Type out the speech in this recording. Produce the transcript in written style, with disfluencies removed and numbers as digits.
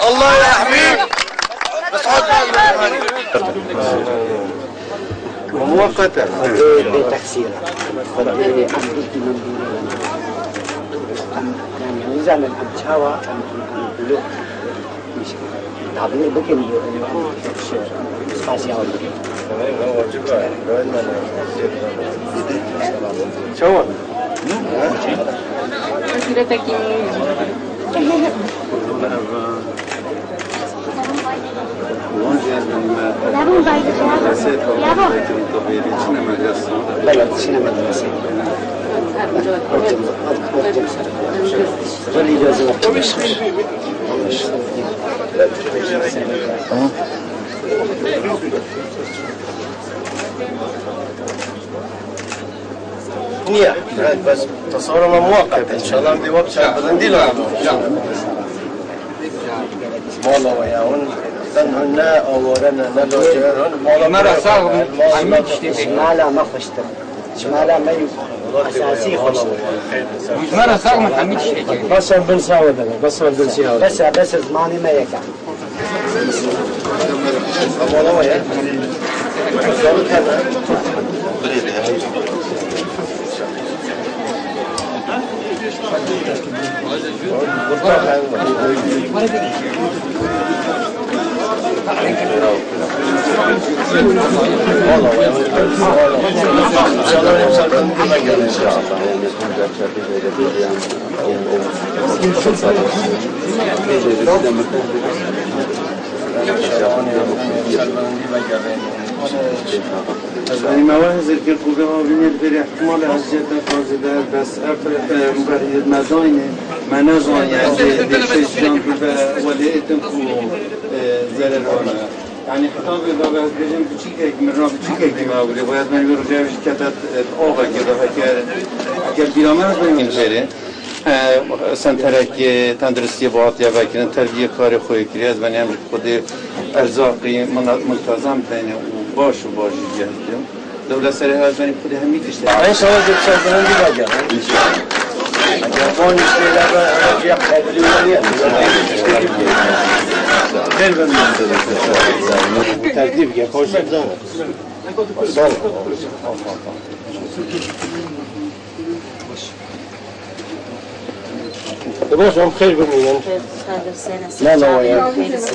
الله يحميك. ومؤقتا بتكسيره يعني نزعل الهوا نقولوا مش تعبير بكم سباسيال شو بلد شنو مدرسة ولي لازم نية بس تصور مؤقت ان شاء الله بدي وقت بلندي له والله وياون لنا او لنا نلو مرة صار عميد اشتبه شمالة ما خشتم شمالة ما أساسي خشتم مرة صار من عميد اشتبه بس بنساوي بس بنساوي بس زماني ما يكع والله ويا يعني مواهز الكركوكا وبين الفريق احتمال عزيزة فازدة بس مبرد مداينة منازان يعني دشيش جان وليتم زلالوانا يعني خطاب إذا بس بجم بچيك من راه بچيك دي ما أقولي باید من بيرو جاوش كتات آقا كده هكر بیرامه کنیم الفريق سنترک تندرستی باعث یا وکیل تربیت کار خوی کری از بنیام خود ارزاقی منتظم بینه و باش جهدیم دولت سری از بنی خود همی کشته. این شما جب شد بندی باجا. اگر بانی شده را یا قبلی خیر بندی. ترتیب که خوش دارم. باش هم خير بمين لا لا ويا بس